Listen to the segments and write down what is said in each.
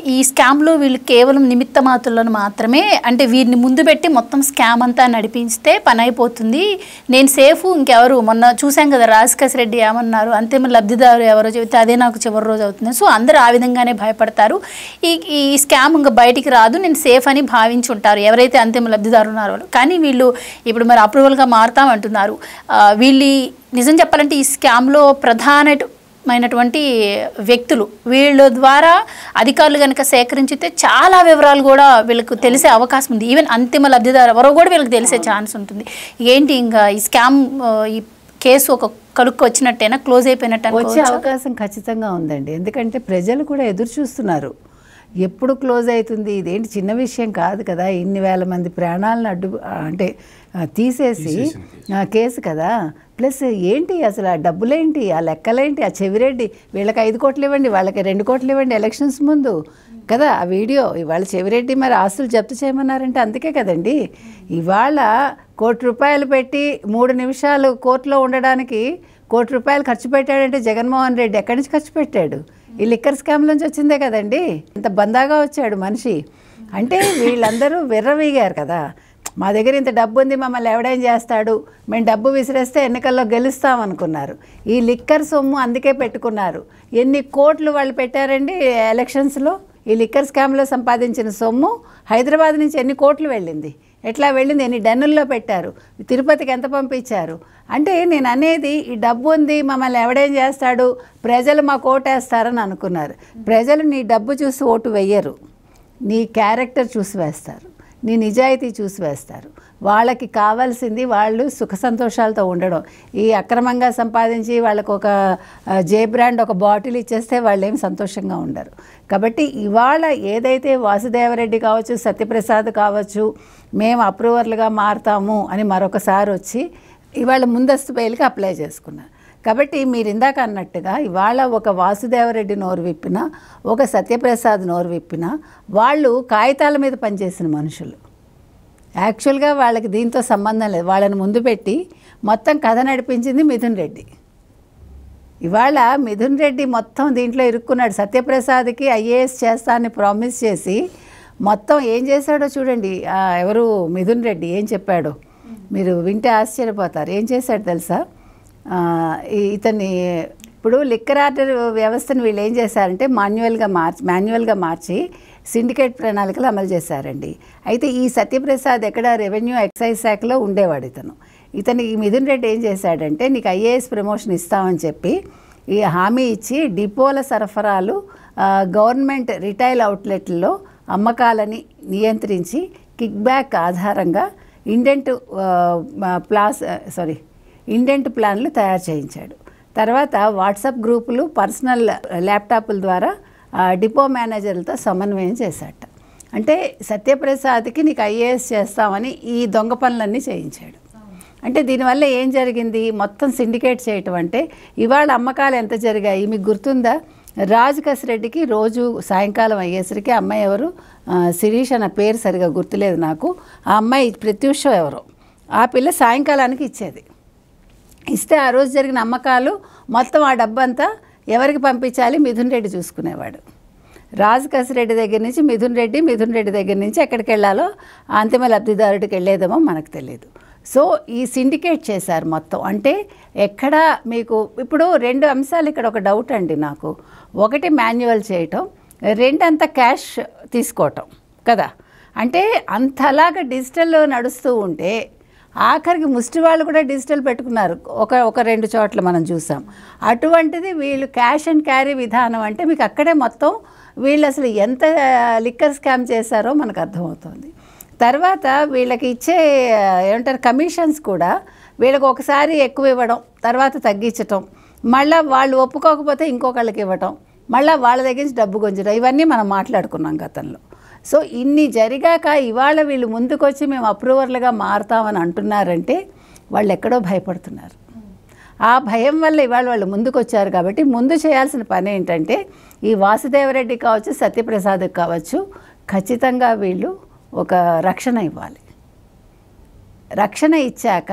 ఈ స్కామ్‌లో వీళ్ళు కేవలం నిమిత్త మాత్రులను మాత్రమే అంటే వీరిని ముందు పెట్టి మొత్తం స్కామ్ అంతా నడిపిస్తే పని అయిపోతుంది. నేను సేఫ్ ఇంకెవరు మొన్న చూసాం కదా రాజకేశ్ రెడ్డి ఏమన్నారు అంతిమ లబ్ధిదారు ఎవరో చెబితే అదే నాకు చివరి రోజు అవుతుంది. సో అందరూ ఆ విధంగానే భయపడతారు. ఈ స్కామ్ ఇంకా బయటికి రాదు నేను సేఫ్ అని భావించి ఉంటారు ఎవరైతే అంతిమ లబ్ధిదారు ఉన్నారో. కానీ వీళ్ళు ఇప్పుడు మరి అప్రూవల్గా మారుతామంటున్నారు. వీళ్ళు నిజం చెప్పాలంటే ఈ స్కామ్లో మైనటువంటి వ్యక్తులు వీళ్ళ ద్వారా అధికారులు కనుక సేకరించితే చాలా వివరాలు కూడా వీళ్ళకు తెలిసే అవకాశం ఉంది. ఈవెన్ అంతిమ లబ్ధిదారు ఎవరో కూడా వీళ్ళకి తెలిసే ఛాన్స్ ఉంటుంది. ఏంటి ఇంకా ఈ స్కామ్ ఈ కేసు ఒక కలుక్కు వచ్చినట్టేనా క్లోజ్ అయిపోయినట్టు వచ్చే అవకాశం ఖచ్చితంగా ఉందండి. ఎందుకంటే ప్రజలు కూడా ఎదురు చూస్తున్నారు ఎప్పుడు క్లోజ్ అవుతుంది. ఇదేంటి చిన్న విషయం కాదు కదా, ఇన్ని వేల మంది ప్రాణాలను అంటే తీసేసి కేసు కదా. ప్లస్ ఏంటి అసలు ఆ డబ్బులేంటి, ఆ లెక్కలేంటి, ఆ చెవిరెడ్డి వీళ్ళకి 5 కోట్లు ఇవ్వండి వాళ్ళకి 2 కోట్లు ఇవ్వండి ఎలక్షన్స్ ముందు కదా ఆ వీడియో. ఇవాళ చెవిరెడ్డి మరి ఆస్తులు జప్తు చేయమన్నారంటే అందుకే కదండి. ఇవాళ ₹1 కోటి పెట్టి 3 నిమిషాలు కోర్టులో ఉండడానికి ₹1 కోటి ఖర్చు పెట్టాడంటే జగన్మోహన్ రెడ్డి ఎక్కడి నుంచి ఖర్చు పెట్టాడు? ఈ లిక్కర్ స్కామ్ నుంచి వచ్చిందే కదండి. ఇంత బందాగా వచ్చాడు మనిషి. అంటే వీళ్ళందరూ విర్రవీగారు కదా, మా దగ్గర ఇంత డబ్బు ఉంది మమ్మల్ని ఎవడేం చేస్తాడు, మేము డబ్బు విసిరేస్తే ఎన్నికల్లో గెలుస్తామనుకున్నారు. ఈ లిక్కర్ సొమ్ము అందుకే పెట్టుకున్నారు. ఎన్ని కోట్లు వాళ్ళు పెట్టారండి ఎలక్షన్స్లో. ఈ లిక్కర్ స్కామ్లో సంపాదించిన సొమ్ము హైదరాబాద్ నుంచి ఎన్ని కోట్లు వెళ్ళింది, ఎట్లా వెళ్ళింది, ఎన్ని డన్నుల్లో పెట్టారు, తిరుపతికి ఎంత పంపించారు. అంటే నేను అనేది ఈ డబ్బు ఉంది మమ్మల్ని ఎవడేం చేస్తాడు, ప్రజలు మాకు ఓటేస్తారని అనుకున్నారు. ప్రజలు నీ డబ్బు చూసి ఓటు వేయరు, నీ క్యారెక్టర్ చూసి వేస్తారు, నీ నిజాయితీ చూసి వేస్తారు. వాళ్ళకి కావాల్సింది వాళ్ళు సుఖ సంతోషాలతో ఉండడం. ఈ అక్రమంగా సంపాదించి వాళ్ళకు ఒక జే బ్రాండ్ ఒక బాటిల్ ఇచ్చేస్తే వాళ్ళు ఏం సంతోషంగా ఉండరు. కాబట్టి ఇవాళ ఏదైతే వాసుదేవరెడ్డి కావచ్చు సత్యప్రసాద్ కావచ్చు మేము అప్రూవర్లుగా మారుతాము అని మరొకసారి వచ్చి ఇవాళ ముందస్తు బెయిల్కి అప్లై చేసుకున్నారు. కాబట్టి మీరు ఇందాక అన్నట్టుగా ఇవాళ ఒక వాసుదేవరెడ్డి నోరు విప్పినా ఒక సత్యప్రసాద్ నోరు విప్పినా వాళ్ళు కాగితాల మీద పనిచేసిన మనుషులు. యాక్చువల్గా వాళ్ళకి దీంతో సంబంధం లేదు. వాళ్ళని ముందు పెట్టి మొత్తం కథ నడిపించింది మిథున్ రెడ్డి. ఇవాళ మిథున్ రెడ్డి మొత్తం దీంట్లో ఇరుక్కున్నాడు. సత్యప్రసాద్కి ఐఏఎస్ చేస్తానని ప్రామిస్ చేసి మొత్తం ఏం చేశాడో చూడండి. ఎవరు మిథున్ రెడ్డి ఏం చెప్పాడో మీరు వింటే ఆశ్చర్యపోతారు. ఏం చేశాడు తెలుసా? ఇతన్ని ఇప్పుడు లిక్కర్ ఆర్డర్ వ్యవస్థను వీళ్ళు ఏం చేశారంటే మాన్యువల్గా మార్చి సిండికేట్ ప్రణాళికలు అమలు చేశారండి. అయితే ఈ సత్యప్రసాద్ ఎక్కడ రెవెన్యూ ఎక్సైజ్ శాఖలో ఉండేవాడు. ఇతనికి మిథున్ రెడ్డి ఏం చేశాడంటే నీకు ఐఏఎస్ ప్రమోషన్ ఇస్తామని చెప్పి ఈ హామీ ఇచ్చి డిపోల సరఫరాలు గవర్నమెంట్ రిటైల్ అవుట్లెట్లలో అమ్మకాలని నియంత్రించి కిక్ బ్యాక్ ఆధారంగా ఇండెంట్ ప్లాన్లు తయారు చేయించాడు. తర్వాత వాట్సాప్ గ్రూపులు పర్సనల్ ల్యాప్టాప్ల ద్వారా డిపో మేనేజర్లతో సమన్వయం చేశాట. అంటే సత్యప్రసాద్కి నీకు ఐఏఎస్ చేస్తామని ఈ దొంగ పనులన్నీ చేయించాడు. అంటే దీనివల్ల ఏం జరిగింది, మొత్తం సిండికేట్ చేయటం. అంటే ఇవాళ అమ్మకాలు ఎంత జరిగాయి మీకు గుర్తుందా? రాజకేశ్ రెడ్డికి రోజు సాయంకాలం అయ్యేసరికి అమ్మాయి ఎవరు శిరీష్ అన్న పేరు సరిగా గుర్తులేదు నాకు, ఆ అమ్మాయి ప్రత్యూష ఎవరో ఆ పిల్ల సాయంకాలానికి ఇచ్చేది. ఇస్తే ఆ రోజు జరిగిన అమ్మకాలు మొత్తం ఆ డబ్బంతా ఎవరికి పంపించాలి మిథున్ రెడ్డి చూసుకునేవాడు. రాజకేశ్ రెడ్డి దగ్గర నుంచి మిథున్ రెడ్డి దగ్గర నుంచి ఎక్కడికి వెళ్ళాలో అంతిమ లబ్ధిదారుడికి వెళ్ళేదేమో మనకు తెలియదు. సో ఈ సిండికేట్ చేశారు మొత్తం. అంటే ఎక్కడ మీకు ఇప్పుడు 2 అంశాలు ఇక్కడ ఒక డౌట్ అండి నాకు. ఒకటి మాన్యువల్ చేయటం, 2 అంతా క్యాష్ తీసుకోవటం కదా. అంటే అంతలాగా డిజిటల్ నడుస్తూ ఉంటే ఆఖరికి ముష్టి వాళ్ళు కూడా డిజిటల్ పెట్టుకున్నారు ఒక 2 చోట్ల మనం చూసాం. అటువంటిది వీళ్ళు క్యాష్ అండ్ క్యారీ విధానం అంటే మీకు అక్కడే మొత్తం వీళ్ళు అసలు ఎంత లిక్కర్ స్కామ్ చేశారో మనకు అర్థమవుతుంది. తర్వాత వీళ్ళకి ఇచ్చే ఏమంటారు కమిషన్స్ కూడా వీళ్ళకి ఒకసారి ఎక్కువ ఇవ్వడం, తర్వాత తగ్గించటం, మళ్ళీ వాళ్ళు ఒప్పుకోకపోతే ఇంకొకళ్ళకి ఇవ్వటం, మళ్ళీ వాళ్ళ దగ్గర నుంచి డబ్బు గుంజడం, ఇవన్నీ మనం మాట్లాడుకున్నాం గతంలో. సో ఇన్ని జరిగాక ఇవాళ వీళ్ళు ముందుకొచ్చి మేము అప్రూవర్లుగా మారుతామని అంటున్నారంటే వాళ్ళు ఎక్కడో భయపడుతున్నారు. ఆ భయం వల్ల ఇవాళ వాళ్ళు ముందుకు వచ్చారు. కాబట్టి ముందు చేయాల్సిన పని ఏంటంటే ఈ వాసుదేవరెడ్డి కావచ్చు సత్యప్రసాద్కి కావచ్చు ఖచ్చితంగా వీళ్ళు ఒక రక్షణ ఇవ్వాలి. రక్షణ ఇచ్చాక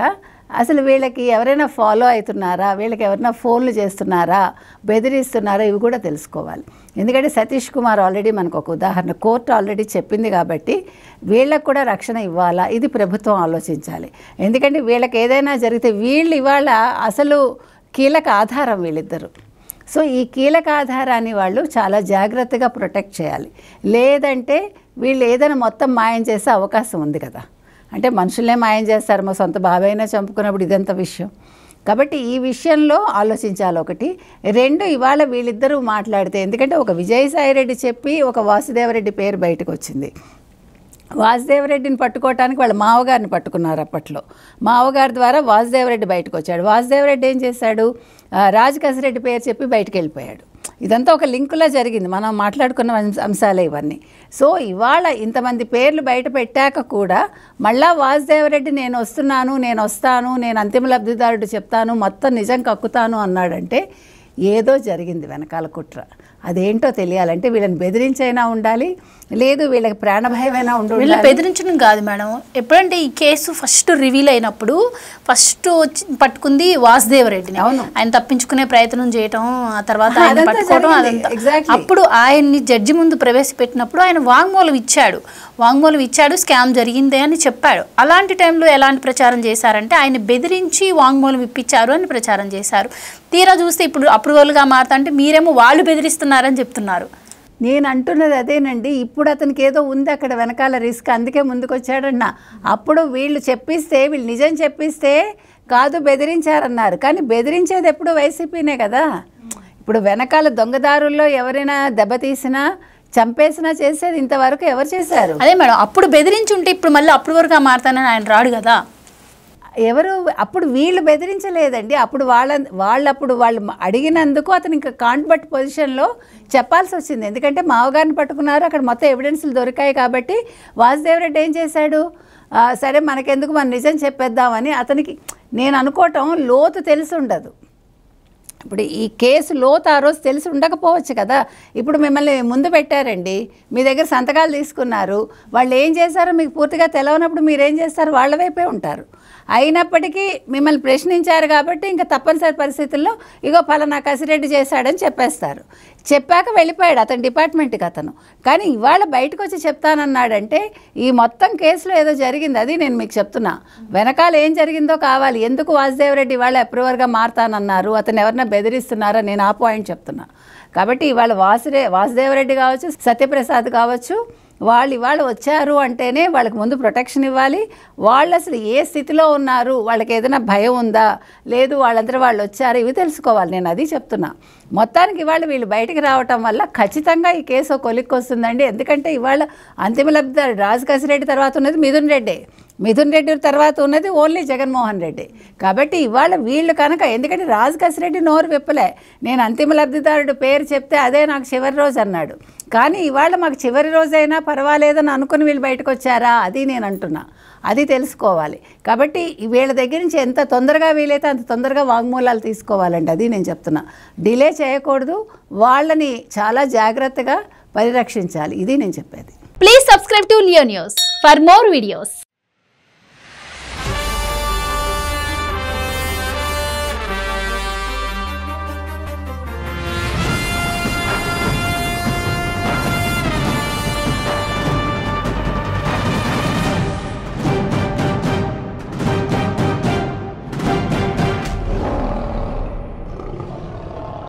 అసలు వీళ్ళకి ఎవరైనా ఫాలో అవుతున్నారా, వీళ్ళకి ఎవరైనా ఫోన్లు చేస్తున్నారా, బెదిరిస్తున్నారా, ఇవి కూడా తెలుసుకోవాలి. ఎందుకంటే సతీష్ కుమార్ ఆల్రెడీ మనకు ఒక ఉదాహరణ, కోర్టు ఆల్రెడీ చెప్పింది కాబట్టి వీళ్ళకు కూడా రక్షణ ఇవ్వాలా, ఇది ప్రభుత్వం ఆలోచించాలి. ఎందుకంటే వీళ్ళకి ఏదైనా జరిగితే వీళ్ళు ఇవాళ అసలు కీలక ఆధారం వీళ్ళిద్దరు. సో ఈ కీలక ఆధారాన్ని వాళ్ళు చాలా జాగ్రత్తగా ప్రొటెక్ట్ చేయాలి. లేదంటే వీళ్ళు ఏదైనా మొత్తం మాయం చేసే అవకాశం ఉంది కదా. అంటే మనుషులనే మాయం చేస్తారు, మా సొంత బాబాయినా చంపుకున్నప్పుడు ఇదంత విషయం. కాబట్టి ఈ విషయంలో ఆలోచించాలి. ఒకటి. రెండు, ఇవాళ వీళ్ళిద్దరూ మాట్లాడితే, ఎందుకంటే ఒక విజయసాయిరెడ్డి చెప్పి ఒక వాసుదేవరెడ్డి పేరు బయటకు వచ్చింది. వాసుదేవరెడ్డిని పట్టుకోవటానికి వాళ్ళ మావగారిని పట్టుకున్నారు అప్పట్లో. మావగారి ద్వారా వాసుదేవరెడ్డి బయటకు వచ్చాడు. వాసుదేవరెడ్డి ఏం చేశాడు, రాజకసిరెడ్డి పేరు చెప్పి బయటకు వెళ్ళిపోయాడు. ఇదంతా ఒక లింకులా జరిగింది, మనం మాట్లాడుకున్న అంశాలే ఇవన్నీ. సో ఇవాళ ఇంతమంది పేర్లు బయట పెట్టాక కూడా మళ్ళా వాసుదేవరెడ్డి నేను వస్తాను, నేను అంతిమ లబ్ధిదారుడు చెప్తాను, మొత్తం నిజం కక్కుతాను అన్నాడంటే ఏదో జరిగింది వెనకాల కుట్ర. అదేంటో తెలియాలంటే వీళ్ళని బెదిరించైనా ఉండాలి, లేదు వీళ్ళకి ప్రాణభయమైనా ఉండాలి. వీళ్ళు బెదిరించడం కాదు మేడం. ఎప్పుడంటే ఈ కేసు ఫస్ట్ రివీల్ అయినప్పుడు ఫస్ట్ పట్టుకుంది వాసుదేవరెడ్డిని. అవును, ఆయన తప్పించుకునే ప్రయత్నం చేయటం, ఆ తర్వాత ఆయన పట్టుకోవడం, అదంతా. అప్పుడు ఆయన్ని జడ్జి ముందు ప్రవేశపెట్టినప్పుడు ఆయన వాంగ్మూలం ఇచ్చాడు, స్కామ్ జరిగిందే అని చెప్పాడు. అలాంటి టైంలో ఎలాంటి ప్రచారం చేశారంటే ఆయన బెదిరించి వాంగ్మూలం ఇప్పించారు అని ప్రచారం చేశారు. తీరా చూస్తే ఇప్పుడు అప్రూవల్గా మారుతా అంటే మీరేమో వాళ్ళు బెదిరిస్తున్నారని చెప్తున్నారు. నేను అంటున్నది అదేనండి. ఇప్పుడు అతనికి ఏదో ఉంది అక్కడ వెనకాల రిస్క్, అందుకే ముందుకు వచ్చాడన్న. అప్పుడు వీళ్ళు నిజం చెప్పిస్తే కాదు బెదిరించారన్నారు. కానీ బెదిరించేది ఎప్పుడు వైసీపీనే కదా. ఇప్పుడు వెనకాల దొంగదారుల్లో ఎవరైనా దెబ్బతీసినా చంపేసినా చేసేది ఇంతవరకు ఎవరు చేశారు? అదే మేడం, అప్పుడు బెదిరించి ఉంటే ఇప్పుడు మళ్ళీ అప్రూవర్గా మారుతానని ఆయన రాడు కదా. ఎవరు అప్పుడు వీళ్ళు బెదిరించలేదండి. అప్పుడు వాళ్ళు అడిగినందుకు అతను ఇంకా కాంట్బట్ పొజిషన్లో చెప్పాల్సి వచ్చింది. ఎందుకంటే మావగారిని పట్టుకున్నారు, అక్కడ మొత్తం ఎవిడెన్స్లు దొరికాయి. కాబట్టి వాసుదేవరెడ్డి ఏం చేశాడు, సరే మనకెందుకు, మనం నిజం చెప్పేద్దామని. అతనికి నేను అనుకోవటం లోతు తెలిసి ఉండదు. ఇప్పుడు ఈ కేసు లోతు ఆ రోజు తెలిసి ఉండకపోవచ్చు కదా. ఇప్పుడు మిమ్మల్ని ముందు పెట్టారండి, మీ దగ్గర సంతకాలు తీసుకున్నారు, వాళ్ళు ఏం చేశారో మీకు పూర్తిగా తెలవనప్పుడు మీరేం చేస్తారు, వాళ్ళ వైపే ఉంటారు. అయినప్పటికీ మిమ్మల్ని ప్రశ్నించారు కాబట్టి ఇంకా తప్పనిసరి పరిస్థితుల్లో ఇగో ఫలానా కసిరెడ్డి చేశాడని చెప్పేస్తారు. చెప్పాక వెళ్ళిపోయాడు అతని డిపార్ట్మెంట్కి అతను. కానీ ఇవాళ బయటకు వచ్చి చెప్తానన్నాడంటే ఈ మొత్తం కేసులో ఏదో జరిగింది. అది నేను మీకు చెప్తున్నా. వెనకాల ఏం జరిగిందో కావాలి. ఎందుకు వాసుదేవరెడ్డి ఇవాళ అప్రూవర్గా మారుతానన్నారు, అతను ఎవరన్నా బెదిరిస్తున్నారా, నేను ఆ పాయింట్ చెప్తున్నా. కాబట్టి ఇవాళ వాసుదేవరెడ్డి కావచ్చు, సత్యప్రసాద్ కావచ్చు, వాళ్ళు ఇవాళ వచ్చారు అంటేనే వాళ్ళకి ముందు ప్రొటెక్షన్ ఇవ్వాలి. వాళ్ళు అసలు ఏ స్థితిలో ఉన్నారు, వాళ్ళకి ఏదైనా భయం ఉందా, లేదు వాళ్ళందరూ వాళ్ళు వచ్చారు, ఇవి తెలుసుకోవాలి. నేను అది చెప్తున్నా. మొత్తానికి ఇవాళ వీళ్ళు బయటికి రావటం వల్ల ఖచ్చితంగా ఈ కేసు కొలిక్కి వస్తుందండి. ఎందుకంటే ఇవాళ అంతిమ లబ్ధిదారు రాజకసిరెడ్డి తర్వాత ఉన్నది మిథున్ రెడ్డి తర్వాత ఉన్నది ఓన్లీ జగన్మోహన్ రెడ్డి. కాబట్టి ఇవాళ వీళ్ళు కనుక, ఎందుకంటే రాజకసిరెడ్డి నోరు విప్పలే, నేను అంతిమ లబ్ధిదారుడు పేరు చెప్తే అదే నాకు చివరి రోజు అన్నాడు. కానీ ఇవాళ మాకు చివరి రోజైనా పర్వాలేదని అనుకుని వీళ్ళు బయటకు వచ్చారా, అది నేను అంటున్నా. అది తెలుసుకోవాలి. కాబట్టి వీళ్ళ దగ్గర నుంచి ఎంత తొందరగా వీలైతే అంత తొందరగా వాంగ్మూలాలు తీసుకోవాలండి. అది నేను చెప్తున్నా. డిలే చేయకూడదు, వాళ్ళని చాలా జాగ్రత్తగా పరిరక్షించాలి. ఇది నేను చెప్పేది. Please subscribe to Leo news for more videos.